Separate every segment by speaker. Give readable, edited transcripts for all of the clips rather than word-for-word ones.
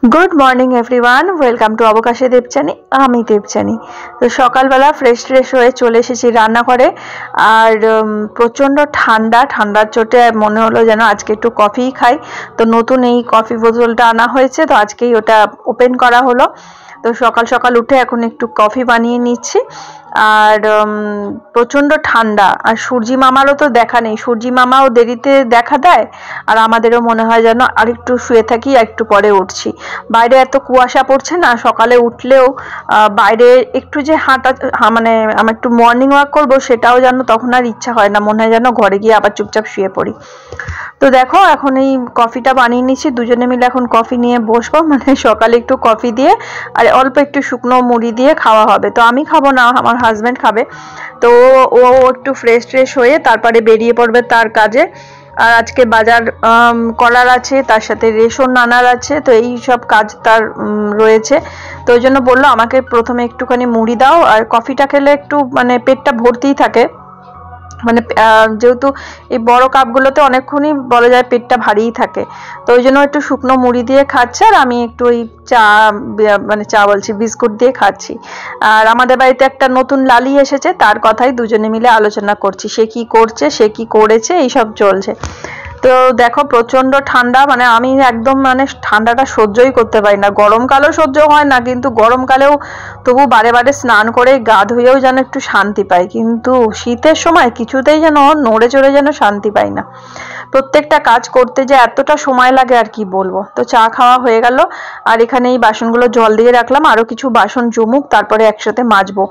Speaker 1: Good morning everyone welcome to अवकाशे देवचानी आमी देवचानी। तो सकाल बेला फ्रेश फ्रेश हो चले एसेछि रान्ना घरे और प्रचंड ठंडा ठंडार चोटे मने हलो जेन आज के एकटु कफी खाई। तो नतून एई कफी बोतलटा आना हयेछे, तो आजकेई ओटा ओपेन करा हलो। तो सकाल सकाल उठे एखन एकटु कफी बानिये निচ্ছি और प्रचंड ठंडा और सूर्यी मामारो तो देखा नहीं, सूर्यी मामाओ देरीते देखा देय और आमादेरो मने हय जेन आरेकटु शुए थाकी एकटु परे उठछि। बाइरे एत कुयाशा पड़ছে ना, सकाले उठलेও बाइरे एकटु जे हाঁটা মানে আমি একটু মর্নিং ওয়াক করব সেটাও যেন তখন আর ইচ্ছা হয় না, মনে হয় যেন ঘরে গিয়ে আবার চুপচাপ শুয়ে পড়ি। তো দেখো এখন এই কফিটা বানিয়ে নিচ্ছি, দুজনে মিলে এখন কফি নিয়ে বসবো। মানে সকালে একটু কফি দিয়ে আর অল্প একটু শুকনো মুড়ি দিয়ে খাওয়া হবে। তো আমি খাবো না, আমার হাজবেন্ড খাবে। তো ও একটু ফ্রেশ ট্রেশ হয়ে তারপরে বেরিয়ে পড়বে তার কাজে। আর আজকে বাজার করার আছে, তার সাথে রেশন আনার আছে, তো এই সব কাজ তার রয়েছে। তো ওই জন্য বললো আমাকে প্রথমে একটুখানি মুড়ি দাও, আর কফিটা খেলে একটু মানে পেটটা ভর্তিই থাকে। মানে যেহেতু এই বড় কাপগুলোতে অনেকক্ষণই বলা যায় পেটটা ভারীই থাকে, তো ওই জন্য একটু শুকনো মুড়ি দিয়ে খাচ্ছে আর আমি একটু ওই চা মানে চা বলছি বিস্কুট দিয়ে খাচ্ছি। আর আমাদের বাড়িতে একটা নতুন লালি এসেছে, তার কথাই দুজনে মিলে আলোচনা করছি, সে কি করছে সে কি করেছে এইসব চলছে। তো দেখো প্রচন্ড ঠান্ডা, মানে আমি একদম মানে ঠান্ডাটা সহ্যই করতে পারি না। গরমকালেও সহ্য হয় না, কিন্তু গরমকালেও তবু বারে বারে স্নান করে গা ধুয়েও যেন একটু শান্তি পাই, কিন্তু শীতের সময় কিছুতেই যেন নড়ে চড়ে যেন শান্তি পাই না। প্রত্যেকটা কাজ করতে যে এতটা সময় লাগে আর কি বলবো। তো চা খাওয়া হয়ে গেল আর এখানে এই বাসনগুলো জল দিয়ে রাখলাম, আরো কিছু বাসন জমুক তারপরে একসাথে মাজবো।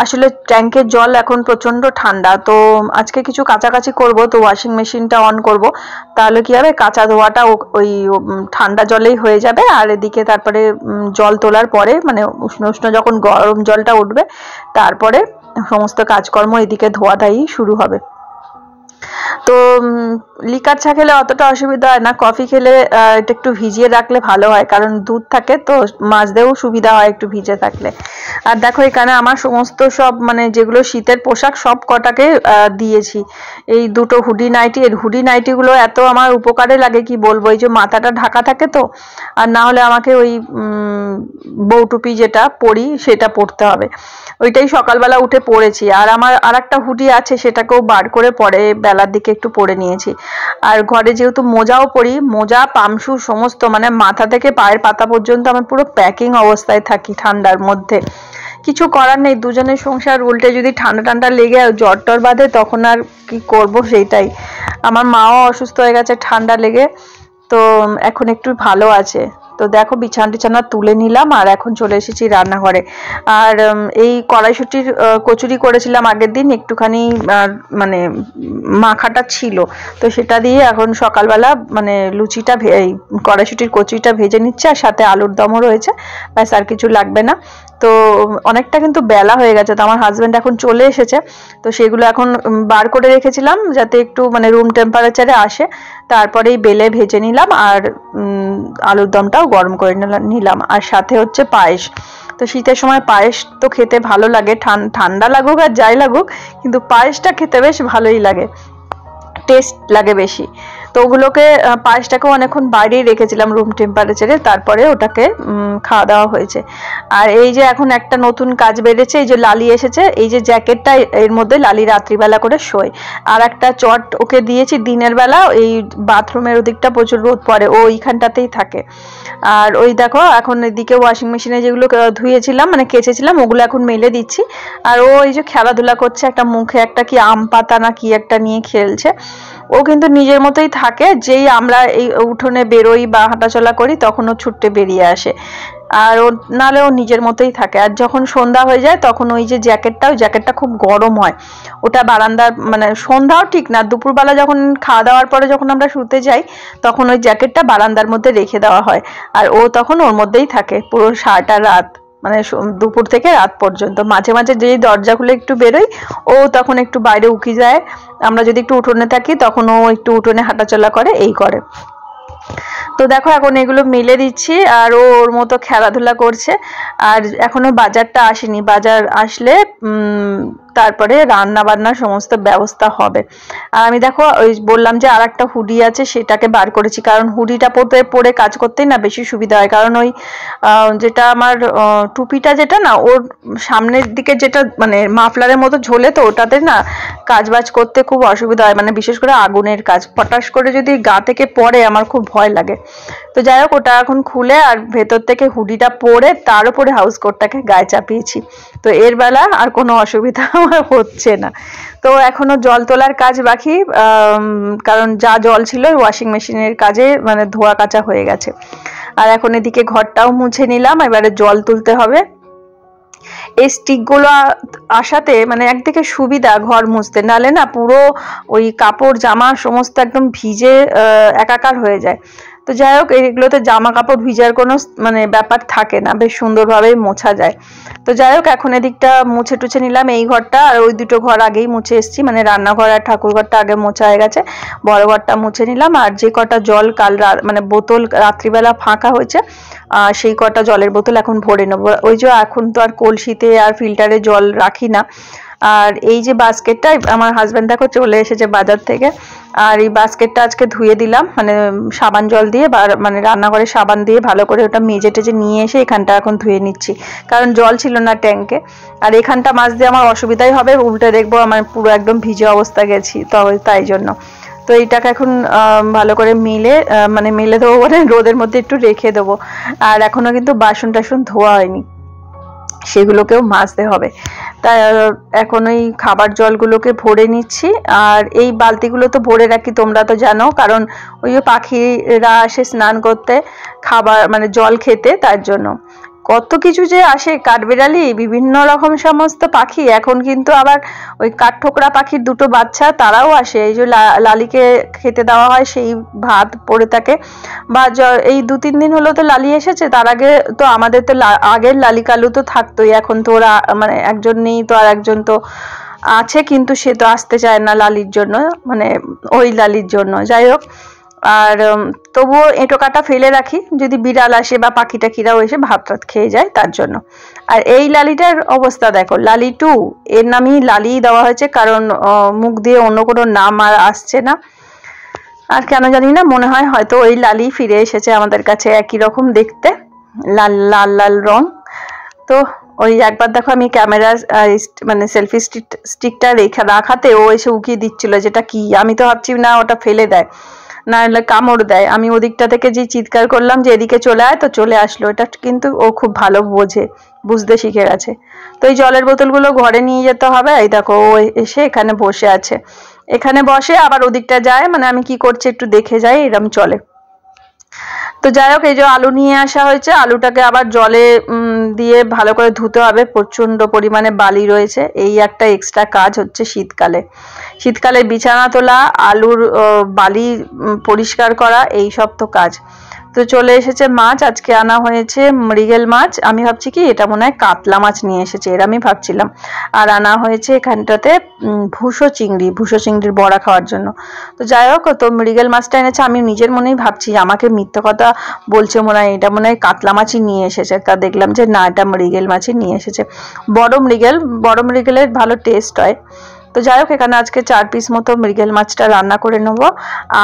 Speaker 1: আসলে ট্যাঙ্কের জল এখন প্রচন্ড ঠান্ডা, তো আজকে কিছু কাচাকাচি করব, তো ওয়াশিং মেশিনটা অন করব, তাহলে কি হবে কাঁচা ধোয়াটা ওই ঠান্ডা জলেই হয়ে যাবে। আর এদিকে তারপরে জল তোলার পরে মানে উষ্ণ উষ্ণ যখন গরম জলটা উঠবে তারপরে সমস্ত কাজকর্ম এদিকে ধোয়াটাই শুরু হবে। তো লিকার চা খেলে অতটা অসুবিধা হয় না, কফি খেলে এটা একটু ভিজিয়ে রাখলে ভালো হয়, কারণ দুধ থাকে তো মাজতেও সুবিধা হয় একটু ভিজে থাকলে। আর দেখো এখানে আমার সমস্ত সব মানে যেগুলো শীতের পোশাক সব কটাকে দিয়েছি। এই দুটো হুডি নাইটি, এর হুডি নাইটিগুলো এত আমার উপকারে লাগে কি বলবো। এই যে মাথাটা ঢাকা থাকে তো, আর না হলে আমাকে ওই বউটুপি যেটা পরি সেটা পরতে হবে, ওইটাই সকালবেলা উঠে পরেছি। আর আমার আর একটা হুডি আছে, সেটাকেও বার করে পরে বেলার দিকে একটু পরে নিয়েছি। আর ঘরে যেহেতু মোজাও পরি, মোজা পামশু সমস্ত মানে মাথা থেকে পায়ের পাতা পর্যন্ত আমি পুরো প্যাকিং অবস্থায় থাকি ঠান্ডার মধ্যে। কিছু করার নেই, দুজনের সংসার, উল্টে যদি ঠান্ডা ঠান্ডা লেগে জ্বর টর বাঁধে তখন আর কি করব সেইটাই। আমার মাও অসুস্থ হয়ে গেছে ঠান্ডা লেগে, তো এখন একটু ভালো আছে। তো দেখো বিছানা টিছানা তুলে নিলাম আর এখন চলে এসেছি রান্নাঘরে। আর এই কড়াইশুঁটির কচুরি করেছিলাম আগের দিন, একটুখানি মানে মাখাটা ছিল, তো সেটা দিয়ে এখন সকালবেলা মানে লুচিটা এই কড়াইশুঁটির কচুরিটা ভেজে নিচ্ছে, আর সাথে আলুর দমও রয়েছে, ব্যাস আর কিছু লাগবে না। তো অনেকটা কিন্তু বেলা হয়ে গেছে, তো আমার হাজব্যান্ড এখন চলে এসেছে, তো সেগুলো এখন বার করে রেখেছিলাম যাতে একটু মানে রুম টেম্পারেচারে আসে, তারপরেই বেলে ভেজে নিলাম আর আলুর দমটাও গরম করে নিলাম। আর সাথে হচ্ছে পায়েস, তো শীতের সময় পায়েস তো খেতে ভালো লাগে, ঠান্ডা লাগুক আর যাই লাগুক, কিন্তু পায়েসটা খেতে বেশ ভালোই লাগে, টেস্ট লাগে বেশি। তো ওগুলোকে পায়েসটাকেও অনেকক্ষণ বাইরেই রেখেছিলাম রুম টেম্পারেচারে, তারপরে ওটাকে খাওয়া দাওয়া হয়েছে। আর এই যে এখন একটা নতুন কাজ বেড়েছে, এই যে লালি এসেছে, এই যে জ্যাকেটটা এর মধ্যে লালি রাত্রিবেলা করে শোয়। আর একটা চট ওকে দিয়েছি দিনের বেলা, এই বাথরুমের ওদিকটা প্রচুর রোদ পড়ে, ও ওইখানটাতেই থাকে। আর ওই দেখো এখন এদিকে ওয়াশিং মেশিনে যেগুলো ধুয়েছিলাম মানে কেচেছিলাম ওগুলো এখন মেলে দিচ্ছি। আর ও এই যে খেলাধুলা করছে, একটা মুখে একটা কি আম পাতা না কি একটা নিয়ে খেলছে। ও কিন্তু নিজের মতোই থাকে, যেই আমরা এই উঠোনে বেরোই বা হাঁটাচলা করি তখন ও ছুটে বেরিয়ে আসে, আর ও নালে ও নিজের মতোই থাকে। আর যখন সন্ধ্যা হয়ে যায় তখন ওই যে জ্যাকেটটা খুব গরম হয়, ওটা বারান্দার মানে সন্ধ্যাও ঠিক না, দুপুরবেলা যখন খাওয়া দাওয়ার পরে যখন আমরা শুতে যাই তখন ওই জ্যাকেটটা বারান্দার মধ্যে রেখে দেওয়া হয়, আর ও তখন ওর মধ্যেই থাকে পুরো সারাটা রাত, মানে দুপুর থেকে রাত পর্যন্ত। মাঝে মাঝে যেই দরজা খুলে একটু বেরোই ও তখন একটু বাইরে উকি যায়, আমরা যদি একটু উঠোনে থাকি তখন ও একটু উঠোনে হাঁটাচলা করে এই করে। তো দেখো এখন এগুলো মেলে দিচ্ছি আর ও ওর মতো খেলাধুলা করছে। আর এখনো বাজারটা আসেনি, বাজার আসলে তারপরে রান্না বান্নার সমস্ত ব্যবস্থা হবে। আর আমি দেখো ওই বললাম যে আর একটা হুডি আছে, সেটাকে বার করেছি, কারণ হুডিটা পরে কাজ করতেই না বেশি সুবিধা হয়। কারণ ওই যেটা আমার টুপিটা যেটা না, ওর সামনের দিকে যেটা মানে মাফলারের মতো ঝোলে, তো ওটাতে না কাজবাজ করতে খুব অসুবিধা হয়, মানে বিশেষ করে আগুনের কাজ পটাশ করে যদি গা থেকে পড়ে আমার খুব ভয় লাগে। তো যাই হোক, ওটা এখন খুলে আর ভেতর থেকে হুডিটা পরে তার উপরে হাউস কোটটাকে গায়ে চাপিয়েছি। তো এর বেলা আর কোনো অসুবিধা আমার হচ্ছে না। তো এখনো জল তোলার কাজ বাকি, কারণ যা জল ছিল ওয়াশিং মেশিনের কাজে মানে ধোয়া কাচা হয়ে গেছে। আর এখন এদিকে ঘরটাও মুছে নিলাম, এবারে জল তুলতে হবে। এই স্টিকগুলো আসাতে মানে একদিকে সুবিধা ঘর মুছতে, নালে না পুরো ওই কাপড় জামা সমস্ত একদম ভিজে একাকার হয়ে যায়। তো যাই হোক, এইগুলোতে জামা কাপড় ভিজার কোনো মানে ব্যাপার থাকে না, বেশ সুন্দরভাবেই মোছা যায়। তো যাই হোক, এখন এদিকটা মুছে টুছে নিলাম, এই ঘরটা আর ওই দুটো ঘর আগেই মুছে এসেছি, মানে রান্নাঘর আর ঠাকুর ঘরটা আগে মোছা হয়ে গেছে, বড় ঘরটা মুছে নিলাম। আর যে কটা জল কাল মানে বোতল রাত্রিবেলা ফাঁকা হয়েছে, সেই কটা জলের বোতল এখন ভরে নেবো। ওই যে এখন তো আর কলসিতে আর ফিল্টারে জল রাখি না। আর এই যে বাস্কেটটা আমার হাজব্যান্ড দেখো চলে এসেছে বাজার থেকে, আর এই বাস্কেটটা আজকে ধুয়ে দিলাম, মানে সাবান জল দিয়ে বা মানে রান্নাঘরে সাবান দিয়ে ভালো করে ওটা মেজে টেজে নিয়ে এসে এখানটা এখন ধুয়ে নিচ্ছি, কারণ জল ছিল না ট্যাঙ্কে। আর এখানটা মাছ দিয়ে আমার অসুবিধাই হবে, উল্টে দেখবো আমার পুরো একদম ভিজে অবস্থা গেছি, তো তাই জন্য তো এইটাকে এখন ভালো করে মানে মেলে দেবো, মানে রোদের মধ্যে একটু রেখে দেবো। আর এখনো কিন্তু বাসন টাসন ধোয়া হয়নি, সেগুলোকেও মাজতে হবে। তাই এখন ওই খাবার জলগুলোকে ভরে নিচ্ছি। আর এই বালতিগুলো তো ভরে রাখি, তোমরা তো জানো, কারণ ওই পাখিরা আসে স্নান করতে, খাবার মানে জল খেতে, তার জন্য কত কিছু যে আসে, কাঠবিড়ালি বিভিন্ন রকম সমস্ত পাখি। এখন কিন্তু আবার ওই কাঠঠোকরা পাখির দুটো বাচ্চা, তারাও আসে, এই যে লালিকে খেতে দেওয়া হয় সেই ভাত পড়ে থাকে। বা এই 2-3 দিন হলো তো লালি এসেছে, তার আগে তো আমাদের তো আগের লালি কালু তো থাকতোই, এখন তো ওরা মানে একজন নেই, তো আর একজন তো আছে, কিন্তু সে তো আসতে চায় না লালির জন্য, মানে ওই লালির জন্য। যাই হোক, আর তবুও এঁটো কাটা ফেলে রাখি, যদি বিড়াল আসে বা পাখি টাকিরাও এসে ভাত টাত খেয়ে যায়, তার জন্য। আর এই লালিটার অবস্থা দেখো, লালি 2, এর নামই লালি দেওয়া হয়েছে, কারণ মুখ দিয়ে অন্য কোনো নাম আর আসছে না। আর কেন জানি না, মনে হয় হয়তো ওই লালি ফিরে এসেছে আমাদের কাছে, একই রকম দেখতে, লাল লাল লাল রং। তো ওই একবার দেখো আমি ক্যামেরা মানে সেলফি স্টিকটা রাখাতে ও এসে উকিয়ে দিচ্ছিল যেটা কি, আমি তো ভাবছি না ওটা ফেলে দেয়, না কামড় দেয়। আমি ওদিকটা থেকে যে চিৎকার করলাম যে এদিকে চলে আয়, তো চলে আসলো। এটা কিন্তু ও খুব ভালো বুঝতে শিখে গেছে। তো এই জলের বোতলগুলো ঘরে নিয়ে যেতে হবে। এই দেখো ও এসে এখানে বসে আছে, এখানে বসে আবার ওদিকটা যায়, মানে আমি কি করছি একটু দেখে যাই, এরম চলে। তো যাই হোক, এই যে আলু নিয়ে আসা হয়েছে, আলুটাকে আবার জলে দিয়ে ভালো করে ধুতে হবে, প্রচন্ড পরিমাণে বালি রয়েছে। এই একটা এক্সট্রা কাজ হচ্ছে শীতকালে বিছানা তোলা, আলুর বালি পরিষ্কার করা, এই সব তো কাজ। তো চলে এসেছে মাছ, আজকে আনা হয়েছে মৃগেল মাছ। আমি ভাবছি কি এটা মনে হয় কাতলা মাছ নিয়ে এসেছে, এর আমি ভাবছিলাম। আর আনা হয়েছে এখানটাতে ভুসো চিংড়ির বড়া খাওয়ার জন্য। তো যাই হোক, তো মৃগেল মাছটা এনেছে। আমি নিজের মনেই ভাবছি আমাকে মিথ্যে কথা বলছে মনে হয়, এটা মনে হয় কাতলা মাছই নিয়ে এসেছে। তা দেখলাম যে না, এটা মৃগেল মাছই নিয়ে এসেছে, বড় মৃগেলের ভালো টেস্ট হয়। তো যাই হোক, এখানে আজকে 4 পিস মতো মৃগেল মাছটা রান্না করে নেব।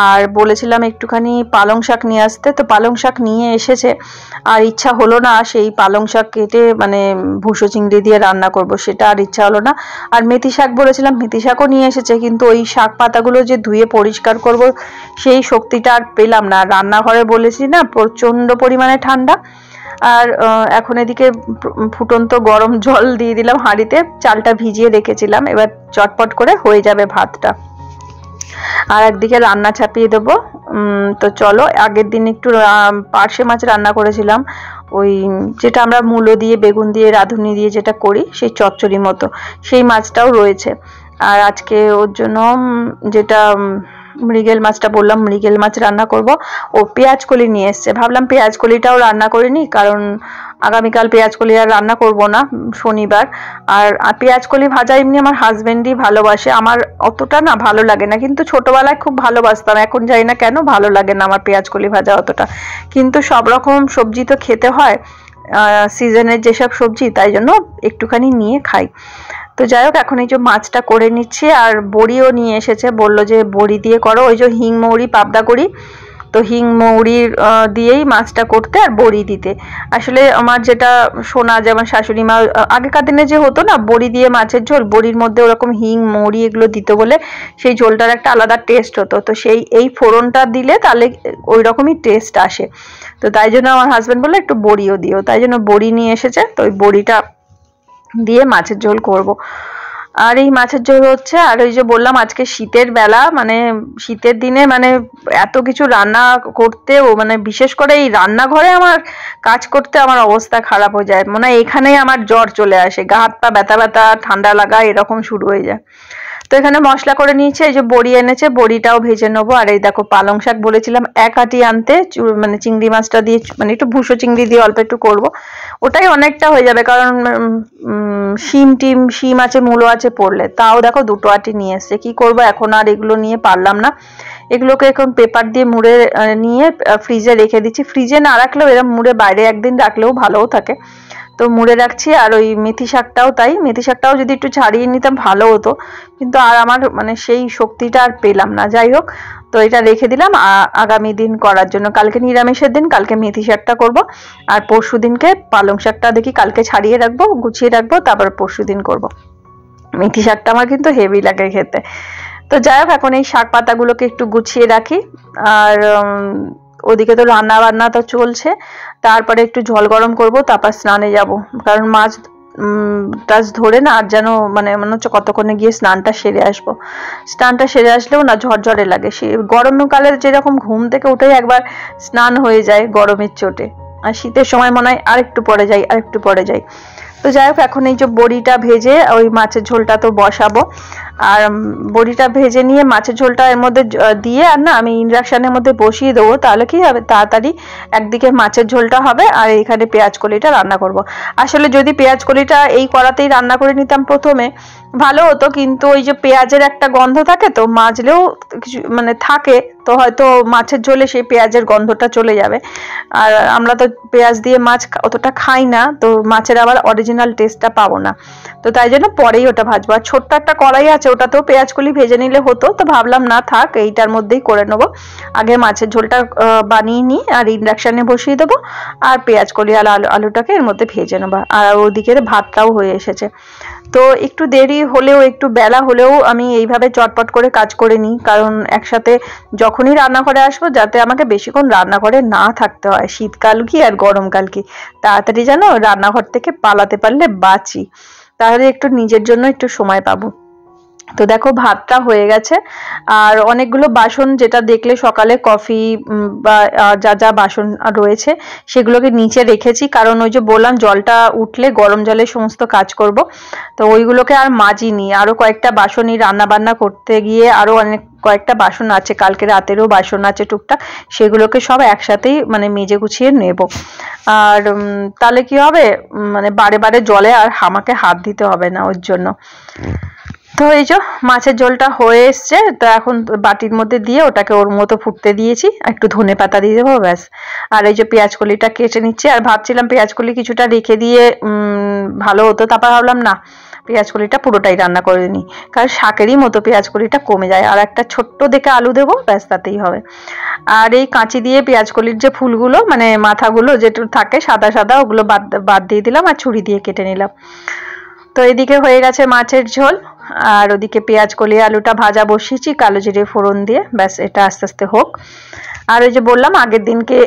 Speaker 1: আর বলেছিলাম একটুখানি পালং শাক নিয়ে আসতে, তো পালং শাক নিয়ে এসেছে, আর ইচ্ছা হলো না সেই পালং শাক কেটে মানে ভুসো চিংড়ি দিয়ে রান্না করব, সেটা আর ইচ্ছা হলো না। আর মেথি শাক বলেছিলাম, মেথি শাকও নিয়ে এসেছে, কিন্তু ওই শাক পাতাগুলো যে ধুয়ে পরিষ্কার করব সেই শক্তিটা আর পেলাম না। রান্নাঘরে বলেছি না প্রচণ্ড পরিমাণে ঠান্ডা। আর এখন এদিকে ফুটন্ত গরম জল দিয়ে দিলাম হাঁড়িতে, চালটা ভিজিয়ে রেখেছিলাম, এবার চটপট করে হয়ে যাবে ভাতটা। আর একদিকে রান্না চাপিয়ে দেবো। তো চলো, আগের দিন একটু পার্শে মাছ রান্না করেছিলাম, ওই যেটা আমরা মূলো দিয়ে বেগুন দিয়ে রাঁধুনি দিয়ে যেটা করি, সেই চচ্চড়ি মতো, সেই মাছটাও রয়েছে। আর আজকে ওর জন্য যেটা মৃগেল মাছটা বললাম, মৃগেল মাছ রান্না করব। ও পেঁয়াজ কলি নিয়ে এসছে, ভাবলাম পেঁয়াজ কলিটাও রান্না করে নিই, কারণ আগামীকাল পেঁয়াজ কলি আর রান্না করব না, শনিবার। আর পেঁয়াজ কলি ভাজা এমনি আমার হাজবেন্ডই ভালোবাসে, আমার অতটা না ভালো লাগে না, কিন্তু ছোটবেলায় খুব ভালোবাসতাম, এখন জানি না কেন ভালো লাগে না আমার পেঁয়াজ কলি ভাজা অতটা। কিন্তু সব রকম সবজি তো খেতে হয়, সিজনের যেসব সবজি, তাই জন্য একটুখানি নিয়ে খাই। তো যাই হোক এখন এই যে মাছটা করে নিচ্ছি, আর বড়িও নিয়ে এসেছে, বললো যে বড়ি দিয়ে করো, ওই যে হিং মৌরি পাবদা করি তো হিং মৌরির দিয়েই মাছটা করতে আর বড়ি দিতে। আসলে আমার যেটা শোনা যায়, আমার শাশুড়ি মা আগেকার দিনে যে হতো না বড়ি দিয়ে মাছের ঝোল, বড়ির মধ্যে ওরকম হিং মৌরি এগুলো দিতে বলে সেই ঝোলটার একটা আলাদা টেস্ট হতো, তো সেই এই ফোড়নটা দিলে তাহলে ওই রকমই টেস্ট আসে। তো তাই জন্য আমার হাজবেন্ড বললো একটু বড়িও দিও, তাই জন্য বড়ি নিয়ে এসেছে, তো ওই বড়িটা দিয়ে মাছের ঝোল করব। আর এই মাছের ঝোল হচ্ছে, আর ওই যে বললাম আজকে শীতের বেলা, মানে শীতের দিনে মানে এত কিছু রান্না করতেও মানে বিশেষ করে এই রান্নাঘরে আমার কাজ করতে আমার অবস্থা খারাপ হয়ে যায়, মনে হয় এখানেই আমার জ্বর চলে আসে, গা হাত পা ব্যথা ব্যথা ঠান্ডা লাগা এরকম শুরু হয়ে যায়। তো এখানে মশলা করে নিয়েছে, এই যে বড়ি এনেছে, বড়িটাও ভেজে নেবো। আর এই দেখো পালং শাক বলেছিলাম এক আটি আনতে, মানে চিংড়ি মাছটা দিয়ে, মানে একটু ভুসো চিংড়ি দিয়ে অল্প একটু করব, ওটাই অনেকটা হয়ে যাবে, কারণ শিম আছে মূলো আছে পড়লে। তাও দেখো দুটো আটি নিয়ে এসছে, কি করব এখন আর এগুলো নিয়ে পারলাম না, এগুলোকে এখন পেপার দিয়ে মুড়ে নিয়ে ফ্রিজে রেখে দিচ্ছি। ফ্রিজে না রাখলেও এরকম মুড়ে বাইরে একদিন রাখলেও ভালোও থাকে, তো মুড়ে রাখছি। আর ওই মেথি শাকটাও তাই, মেথি শাকটাও যদি একটু ছাড়িয়ে নিতাম ভালো হতো, কিন্তু আর আমার মানে সেই শক্তিটা আর পেলাম না। যাই হোক, তো এটা রেখে দিলাম আগামী দিন করার জন্য, কালকে নিরামিষের দিন, কালকে মেথি শাকটা করব, আর পরশু দিনকে পালং শাকটা দেখি কালকে ছাড়িয়ে রাখবো, গুছিয়ে রাখবো, তারপর পরশু দিন করবো। মেথি শাকটা আমার কিন্তু হেভি লাগে খেতে। তো যাই হোক, এখন এই শাক পাতাগুলোকে একটু গুছিয়ে রাখি, আর ওদিকে তো রান্না বান্না তো চলছে, তারপরে একটু জল গরম করব, তারপর স্নানে যাব, কারণ মাছ টাছ ধরে না আর যেন মানে মনে হচ্ছে কতক্ষণে গিয়ে স্নানটা সেরে আসবো। স্নানটা সেরে আসলেও না ঝরঝরে লাগে, সে গরমকালে যেরকম ঘুম থেকে উঠেই একবার স্নান হয়ে যায় গরমের চোটে, আর শীতের সময় মনে হয় আরেকটু পরে যাই আরেকটু পরে যাই। তো যাই হোক, এখন এই যে বড়িটা ভেজে ওই মাছের ঝোলটা তো বসাবো, আর বড়িটা ভেজে নিয়ে মাছের ঝোলটা এর মধ্যে দিয়ে আর না আমি ইন্ডাকশনের মধ্যে বসিয়ে দেবো, তাহলে কি হবে তাড়াতাড়ি একদিকে মাছের ঝোলটা হবে আর এখানে পেঁয়াজ কলিটা রান্না করব। আসলে যদি পেঁয়াজ কলিটা এই কড়াতেই রান্না করে নিতাম প্রথমে ভালো হতো, কিন্তু ওই যে পেঁয়াজের একটা গন্ধ থাকে, তো মাজলেও কিছু মানে থাকে, তো হয়তো মাছের ঝোলে সেই পেঁয়াজের গন্ধটা চলে যাবে, আর আমরা তো পেঁয়াজ দিয়ে মাছ অতটা খাই না, তো মাছের আবার অরিজিনাল টেস্টটা পাবো না, তো তাই জন্য পরেই ওটা ভাজবো। আর ছোট্ট একটা কড়াই আছে, ওটাতেও পেঁয়াজ কলি ভেজে নিলে হতো, তো ভাবলাম না থাক এইটার মধ্যেই করে নেবো, আগে মাছের ঝোলটা বানিয়ে নিই আর ইন্ডাকশনে বসিয়ে দেবো, আর পেঁয়াজ কলি আর আলুটাকে এর মধ্যে ভেজে নেবো। আর ওদিকে ভাতটাও হয়ে এসেছে, তো একটু দেরি হলেও একটু বেলা হলেও আমি এইভাবে চটপট করে কাজ করে নিই, কারণ একসাথে যখনই রান্নাঘরে আসবো যাতে আমাকে বেশিক্ষণ রান্নাঘরে না থাকতে হয়, শীতকাল কি আর গরমকাল কি, তাড়াতাড়ি যেন রান্নাঘর থেকে পালাতে পারলে বাঁচি, তাহলে একটু নিজের জন্য একটু সময় পাবো। তো দেখো ভাতটা হয়ে গেছে, আর অনেকগুলো বাসন যেটা দেখলে সকালে কফি বা যা যা বাসন রয়েছে সেগুলোকে নিচে রেখেছি, কারণ ওই যে বললাম জলটা উঠলে গরম জলে সমস্ত কাজ করব, তো ওইগুলোকে আর মাজিনি। আরো কয়েকটা বাসনই রান্না বান্না করতে গিয়ে আরো অনেক কয়েকটা বাসন আছে, কালকে রাতেরও বাসন আছে টুকটাক, সেগুলোকে সব একসাথেই মানে মেজে গুছিয়ে নেব। আর তাহলে কি হবে, মানে বারে বারে জলে আর আমাকে হাত দিতে হবে না ওর জন্য। তো এই যে মাছের ঝোলটা হয়ে এসছে, তো এখন বাটির মধ্যে দিয়ে ওটাকে ওর মতো ফুটতে দিয়েছি, একটু ধনে পাতা দিয়ে দেবো ব্যাস। আর এই যে পেঁয়াজ কলিটা কেটে নিচ্ছি, আর ভাবছিলাম পেঁয়াজ কলি কিছুটা রেখে দিয়ে ভালো হতো, তারপর ভাবলাম না পেঁয়াজ কলিটা পুরোটাই রান্না করে নিই, কারণ শাকেরই মতো পেঁয়াজ কলিটা কমে যায়, আর একটা ছোট্ট দেখে আলু দেবো ব্যাস, তাতেই হবে। আর এই কাঁচি দিয়ে পেঁয়াজ কলির যে ফুলগুলো মানে মাথাগুলো যেটু থাকে সাদা সাদা, ওগুলো বাদ দিয়ে দিলাম আর ছুরি দিয়ে কেটে নিলাম। তো এদিকে হয়ে গেছে মাছের ঝোল, আর ওদিকে পেঁয়াজ কলি আলুটা ভাজা বসিয়েছি কালো জিরে ফোড়ন দিয়ে, ব্যাস এটা আস্তে আস্তে হোক। আর ওই যে বললাম আগের দিনকে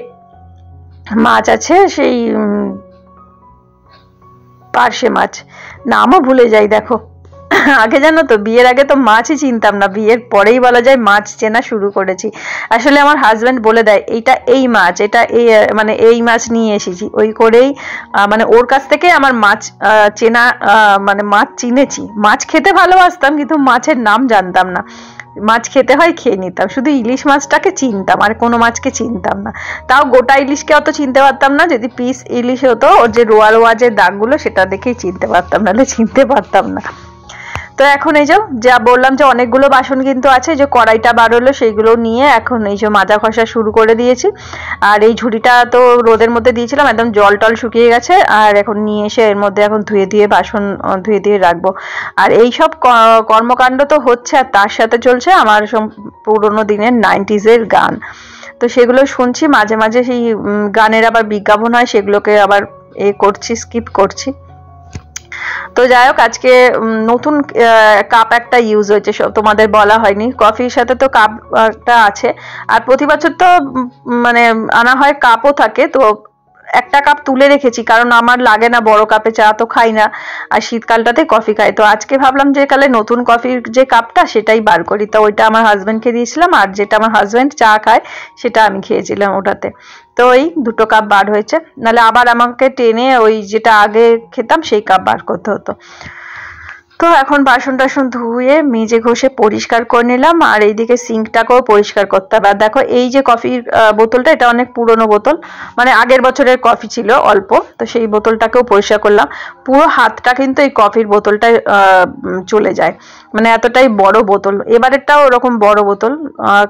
Speaker 1: মাছ আছে, সেই পার্শে মাছ, নামও ভুলে যাই দেখো, আগে জানো তো বিয়ের আগে তো মাছই চিনতাম না, বিয়ের পরেই বলা যায় মাছ চেনা শুরু করেছি। আসলে আমার হাজব্যান্ড বলে দেয় এইটা এই মাছ, এটা এই মানে এই মাছ নিয়ে এসেছি, ওই করেই মানে ওর কাছ থেকে আমার মাছ চেনা মানে মাছ চিনেছি। মাছ খেতে ভালোবাসতাম কিন্তু মাছের নাম জানতাম না, মাছ খেতে হয় খেয়ে নিতাম, শুধু ইলিশ মাছটাকে চিনতাম আর কোনো মাছকে চিনতাম না, তাও গোটা ইলিশকে অত চিনতে পারতাম না, যদি পিস ইলিশ হতো ওর যে রোয়া রোয়া যে দাগগুলো সেটা দেখেই চিনতে পারতাম, নাহলে চিনতে পারতাম না। তো এখন এই যে যা বললাম যে অনেকগুলো বাসন কিন্তু আছে, যে কড়াইটা বার হলো সেইগুলো নিয়ে এখন এই যে মাজা ঘষা শুরু করে দিয়েছি। আর এই ঝুড়িটা তো রোদের মধ্যে দিয়েছিলাম, একদম জল টল শুকিয়ে গেছে। আর এখন নিয়ে এসে এর মধ্যে এখন ধুয়ে বাসন ধুয়ে রাখবো। আর এই সব কর্মকাণ্ড তো হচ্ছে, আর তার সাথে চলছে আমার পুরোনো দিনের 90s গান। তো সেগুলো শুনছি, মাঝে মাঝে সেই গানের আবার বিজ্ঞাপন হয়, সেগুলোকে আবার করছি, স্কিপ করছি। তো যাই হোক, আজকে নতুন কাপ একটা ইউজ হয়েছে, তোমাদের বলা হয়নি। কফির সাথে তো কাপটা আছে, আর প্রতি বছর তো মানে আনা হয়, কাপও থাকে। তো একটা কাপ তুলে রেখেছি, কারণ আমার লাগে না বড় কাপে চা, তো খাই না, আর শীতকালটাতে কফি খাই। তো আজকে ভাবলাম যে কালে নতুন কফির যে কাপটা সেটাই বার করি। তো ওইটা আমার হাজবেন্ডকে দিয়েছিলাম, আর যেটা আমার হাজবেন্ড চা খায় সেটা আমি খেয়েছিলাম ওটাতে। তো ওই দুটো কাপ বার হয়েছে, নাহলে আবার আমাকে টেনে ওই যেটা আগে খেতাম সেই কাপ বার করতে হতো। তো এখন বাসন টাসন ধুয়ে মেজে ঘষে পরিষ্কার করে নিলাম, আর এইদিকে সিঙ্কটাকেও পরিষ্কার করতে হবে। আর দেখো এই যে কফির বোতলটা, এটা অনেক পুরনো বোতল, মানে আগের বছরের কফি ছিল অল্প, তো সেই বোতলটাকেও পরিষ্কার করলাম। পুরো হাতটা কিন্তু এই কফির বোতলটায় চলে যায়, মানে এতটাই বড় বোতল। এবারেরটাও ওরকম বড় বোতল,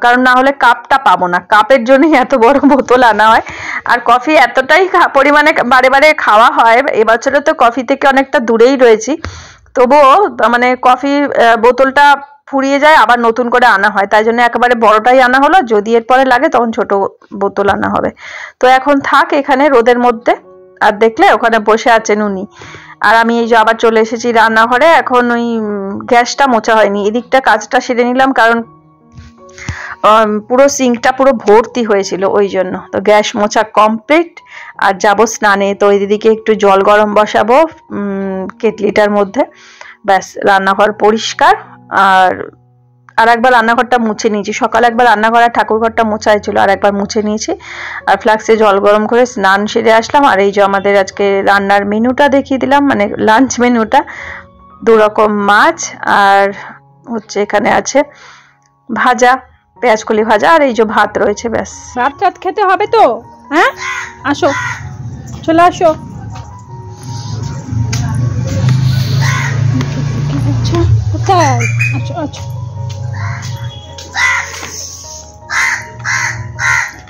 Speaker 1: কারণ না হলে কাপটা পাবো না, কাপের জন্যই এত বড় বোতল আনা হয়। আর কফি এতটাই পরিমাণে বারে বারে খাওয়া হয়, এবছরে তো কফি থেকে অনেকটা দূরেই রয়েছি, তবুও মানে কফি বোতলটা ফুরিয়ে যায়, আবার নতুন করে আনা হয়। তাই জন্য একেবারে বড়টাই আনা হলো, যদি এরপরে লাগে তখন ছোট বোতল আনা হবে। তো এখন থাক এখানে রোদের মধ্যে। আর দেখলে ওখানে বসে আছেন উনি, আর আমি এই যে আবার চলে এসেছি রান্নাঘরে। এখন ওই গ্যাসটা মোছা হয়নি, এদিকটা কাজটা সেরে নিলাম, কারণ পুরো সিঙ্কটা পুরো ভর্তি হয়েছিল ওই জন্য। তো গ্যাস মোছা কমপ্লিট, আর যাবো স্নানে। তো ওই দিকে একটু জল গরম বসাবো কেটলিটার মধ্যে, ব্যাস রান্নাঘর পরিষ্কার। আর একবার রান্নাঘরটা মুছে নিয়েছি, সকালে একবার রান্নাঘর আর ঠাকুর ঘরটা মোছা হয়েছিল, আর একবার মুছে নিয়েছি। আর ফ্লাক্সে জল গরম করে স্নান সেরে আসলাম। আর এই যে আমাদের আজকে রান্নার মেনুটা দেখিয়ে দিলাম, মানে লাঞ্চ মেনুটা। 2 রকম মাছ, আর হচ্ছে এখানে আছে ভাজা, পেঁয়াজকলি ভাজা, আর এই যে ভাত রয়েছে, ব্যাস।
Speaker 2: ভাত টাত খেতে হবে তো, হ্যাঁ আসো, চলে আসো। কোথায়? আচ্ছা আচ্ছা,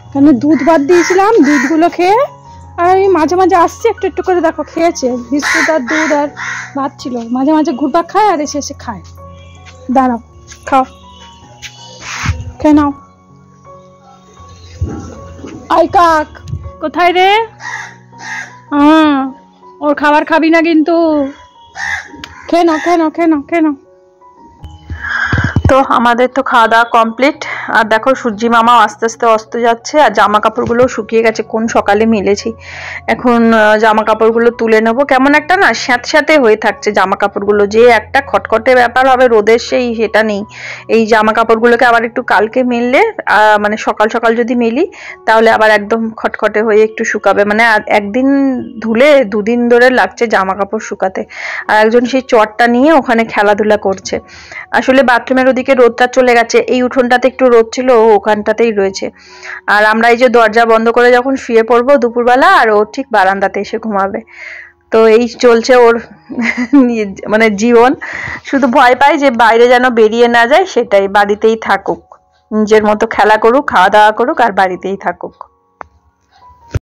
Speaker 2: এখানে দুধ ভাত দিয়েছিলাম, দুধগুলো খেয়ে, আর এই মাঝে মাঝে আসছে একটু একটু করে, দেখো খেয়েছে, বিস্কুট আর দুধ আর ভাত ছিল। মাঝে মাঝে ঘুরপাক খায়, আর এসে খায়। দাঁড়াও, খাও, খেয়ে নাও। আই কাক কোথায় রে? ওর খাবার খাবি না কিন্তু, খেয়ে নাও খেয়ে নাও খেয়ে নাও খেয়ে নাও।
Speaker 1: তো আমাদের তো খাওয়া দাওয়া কমপ্লিট। আর দেখো সূর্যি মামাও আস্তে আস্তে অস্ত যাচ্ছে, আর জামা কাপড়গুলো শুকিয়ে গেছে, কোন সকালে মেলেছি। এখন জামা কাপড়গুলো তুলে নেবো। কেমন একটা না স্যাঁতস্যাঁতে হয়ে থাকছে জামা কাপড়গুলো, যে একটা খটখটে ব্যাপার হবে রোদের, সেটা নেই। এই জামা কাপড়গুলোকে আবার একটু কালকে মেললে, মানে সকাল সকাল যদি মেলি, তাহলে আবার একদম খটখটে হয়ে একটু শুকাবে। মানে একদিন ধুলে 2 দিন ধরে লাগছে জামা কাপড় শুকাতে। আর একজন সেই চটটা নিয়ে ওখানে খেলাধুলা করছে। আসলে বাথরুমের ওদিকে রোদটা চলে গেছে, এই উঠোনটাতে একটু রোদ ছিল, ওখানটাতেই রয়েছে। আর আমরা এই যে দরজা বন্ধ করে যখন শুয়ে পড়বো দুপুরবেলা, আর ও ঠিক বারান্দাতে এসে ঘুমাবে। তো এই চলছে ওর মানে জীবন। শুধু ভয় পায় যে বাইরে যেন বেরিয়ে না যায়, সেটাই, বাড়িতেই থাকুক, নিজের মতো খেলা করুক, খাওয়া দাওয়া করুক, আর বাড়িতেই থাকুক।